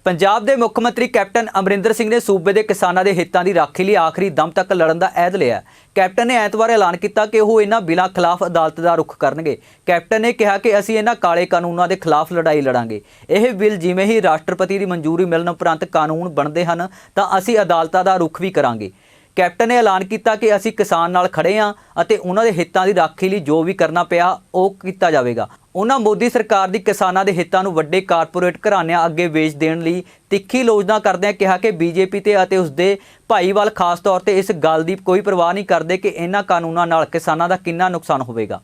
पंजाब के मुख्य मंत्री कैप्टन अमरिंदर सिंह ने सूबे के किसानों के हितों की राखी लिए आखिरी दम तक लड़न का ऐद लिया। कैप्टन ने ऐतवार ऐलान किया कि वह इन्होंने बिलों खिलाफ अदालत का रुख करनगे। कैप्टन ने कहा कि असीं इन्हां काले कानूनों के खिलाफ लड़ाई लड़ांगे। यह बिल जिवें ही राष्ट्रपति की मंजूरी मिलण उपरंत कानून बनते हैं तो असीं अदालतां का रुख भी करांगे। कैप्टन ने ऐलान किया कि असीं किसान नाल खड़े हाँ और उन्होंने हितों की राखी लिए जो भी करना पिया वो किया जाएगा। उन्होंने मोदी सरकार की किसानों के हितों को वड्डे कारपोरेट घराणिਆਂ अगे वेच देने लई तिखी आलोचना करदਿਆਂ कहा कि बीजेपी ते उसके भाईवाल खास तौर पर इस गल की कोई परवाह नहीं करते कि इन्हां कानूनों नाल किसानों का कितना नुकसान होवेगा।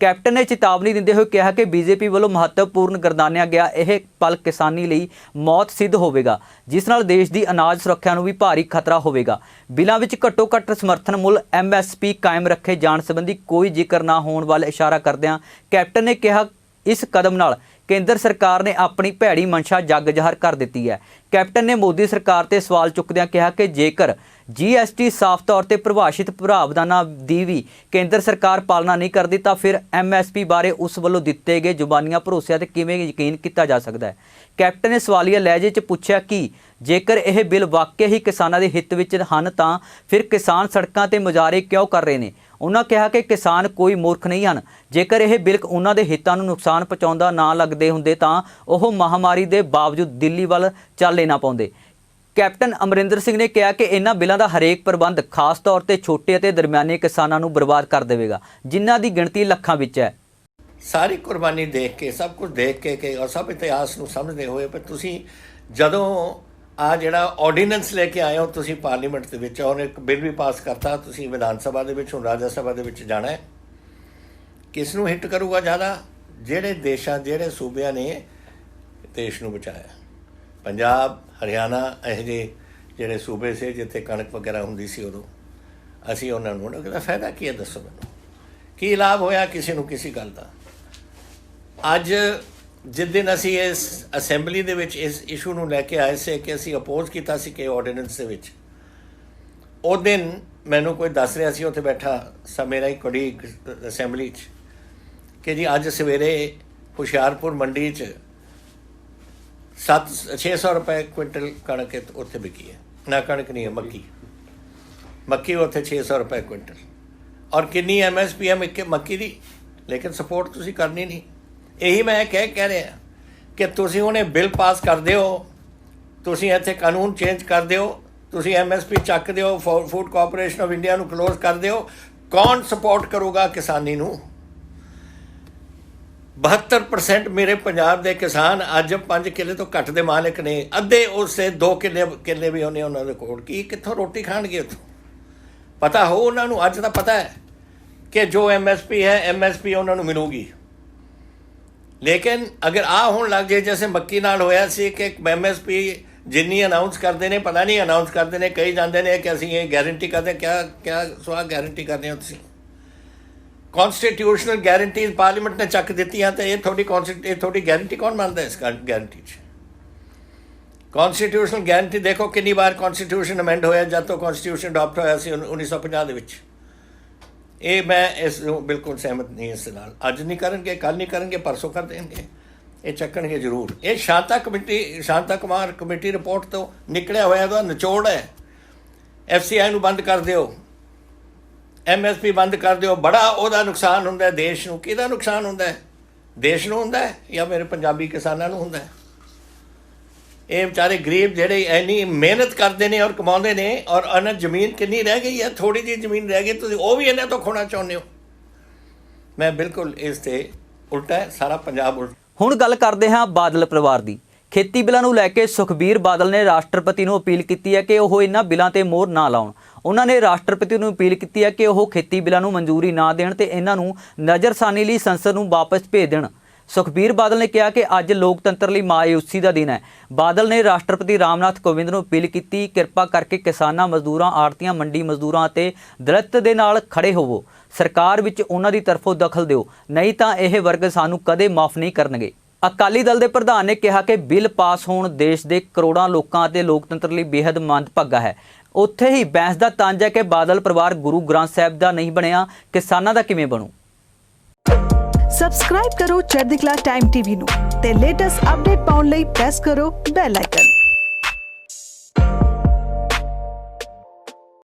कैप्टन ने चेतावनी देंदे हुए कहा कि बीजेपी वालों महत्वपूर्ण गर्दानिया गया यह पल किसानी लई मौत सिद्ध होवेगा, जिस नाल देश की अनाज सुरक्षा नूं भी भारी खतरा होवेगा। बिलों विच घट्टो घट्ट समर्थन मुल MSP कायम रखे जाण संबंधी कोई जिक्र ना होने वाल इशारा करदਿਆਂ कैप्टन ने कहा इस कदम नाल केंद्र सरकार ने अपनी भैड़ी मंशा जग ज़ाहिर कर दी है। कैप्टन ने मोदी सरकार ते सवाल चुकदਿਆਂ कहा कि जेकर GST साफ तौर पर परिभाषित प्रावधानां की भी केंद्र सरकार पालना नहीं करती तो फिर MSP बारे उस वालों दिते गए जुबानियां भरोसिਆਂ ते किवें यकीन किया जा सकता है। कैप्टन ने सवालिया लहजे च पूछा कि जेकर यह बिल वाकई ही किसानों के हित विच हन तां फिर किसान सड़कों ते मुजाहरे क्यों कर रहे हैं। उन्होंने कहा कि किसान कोई मूर्ख नहीं हैं। जेकर यह बिल उन्होंने हितों को नुकसान पहुँचाउंदा ना लगते होंदे तां ओह महामारी के बावजूद दिल्ली वाल चल ना पाउंदे। कैप्टन अमरिंदर सिंह ने कहा कि इन्हां बिलों का हरेक प्रबंध खास तौर पर छोटे और दरमियाने किसानों को बर्बाद कर देगा, जिन्हां की गिणती लखां विच है। सारी कुर्बानी देख के सब कुछ देख के और सब इतिहास को समझते हुए पर तुसीं जदों आ जिहड़ा ऑर्डीनेंस लेके आए हो तुसीं पार्लीमेंट दे विच और एक बिल भी पास करता, तुसीं विधान सभा दे विच हुण राज्य सभा दे विच जाना है। किस नूं हिट करूगा ज़्यादा? जिहड़े देशां जिहड़े सूबिਆਂ ने देश नूं बचाया, पंजाब हरियाणा ਇਹੋ ਜਿਹੇ ਜਿਹੜੇ सूबे से जिथे कणक वगैरह हुंदी सी उदों असीं उन्हां नूं ਉਹਦਾ फायदा की है दसो मैनूं, की लाभ होया किसी नूं किसी गल दा? अज जिस दिन असी इस असैंबली दे विच इस इशू नूं लैके आए से कि असी अपोज किया सी कि ऑर्डीनेंस दे विच, उस दिन मैनूं कोई दस रहा सी उत्थे बैठा सा मेरा ही कोलीग असैंबली च कि जी अज सवेरे हुशियारपुर मंडी च 600 रुपए क्विंटल कणक उत्थे बिकी है। ना कणक नहीं है, मक्की उत्थे 600 रुपए क्विंटल और कितनी MSP है मक्की दी, लेकिन सपोर्ट तुसी करनी नहीं। यही मैं कह रहा कि तुसी उन्हें बिल पास कर दिओ, तुसी इत्थे कानून चेंज कर दिओ, तुसी MSP चक दिओ, फूड कॉरपोरेशन ऑफ इंडिया नूं क्लोज कर दिओ। कौन सपोर्ट करूगा किसानी नूं? 72% मेरे पंजाब के किसान अज 5 किले तो घट के मालिक ने, अद्धे उससे 2 किले भी होने उन्होंने कोल की कित्थों रोटी खाणगे उत्थों? पता हो उन्होंने, अज तो पता है कि जो MSP है MSP उन्होंने मिलूगी। लेकिन अगर आ होने लग जाए जैसे मक्की नाल होया सी कि MSP जिन्नी अनाउंस करते हैं, पता नहीं अनाउंस करते हैं, कई जाते हैं कि असीं ये गारंटी करते हैं। क्या सुहा गारंटी करते हो तुसीं? कॉन्स्टिट्यूशनल गारंटीज पार्लीमेंट ने चक दी तो ये थोड़ी गारंटी कौन मानता है? इस गारंटी कॉन्स्टिट्यूशनल गारंटी देखो कितनी बार कॉन्स्टिट्यूशन अमेंड होया जब तो कॉन्स्टिट्यूशन अडॉप्ट होया सी 1950 के। ये मैं इस बिल्कुल सहमत नहीं इस नाल। अज नहीं करेंगे, कल नहीं करेंगे, परसों कर देंगे, ये चक्कणगे जरूर। ये शांता कुमार कमेटी रिपोर्ट तो निकलिया होया तो निचोड़ है। FCI नूं बंद कर दिओ, MSP बंद कर दिओ, बड़ा उहदा नुकसान हुंदा है देश नूं। किहदा नुकसान हुंदा है? देश नूं हुंदा है या मेरे पंजाबी किसानां नूं हुंदा है? ये बेचारे गरीब जिहड़े इन्नी मेहनत करते हैं और कमाते हैं और उन्हें जमीन कितनी रह गई है? थोड़ी जी जमीन रह गई, तुसीं वो भी इन्हां तो खोना चाहुंदे हो। मैं बिल्कुल इस ते उल्टा है, सारा पंजाब उल्टा। हुण गल करते हैं बादल परिवार की। खेती बिलों को लैके सुखबीर बादल ने राष्ट्रपति को अपील की है कि वह इन्हां बिलों ते मोहर ना लाउण। उन्होंने राष्ट्रपति को अपील की है कि वह खेती बिलों को मंजूरी ना देण ते इन्हां नूं नज़रसानी लई संसद नूं वापस भेज देण। सुखबीर बादल ने कहा कि अज लोकतंत्र लई मायूसी का दिन है। बादल ने राष्ट्रपति रामनाथ कोविंद को अपील की, किरपा करके किसानां, मजदूरां, आड़तियां, मंडी मजदूरां ते दलित दे नाल खड़े होवो। सरकार विच उन्हां दी तरफों दखल दिओ, नहीं तां यह वर्ग सानूं कदे माफ़ नहीं करनगे। अकाली दल के प्रधान ने कहा कि बिल पास होण देश के करोड़ों लोगों ते लोकतंत्र लई बेहद मंदभागा है। उत्थे ही बहस का तंज है कि बादल परिवार गुरु ग्रंथ साहिब का नहीं बनिया, किसानां दा किवें बनू? सब्सक्राइब करो चढ़दी कला टाइम टीवी नूं ਅਤੇ ਲੇਟੈਸਟ ਅਪਡੇਟ ਪਾਉਣ ਲਈ ਪ੍ਰੈਸ ਕਰੋ ਬੈਲ ਆਈਕਨ।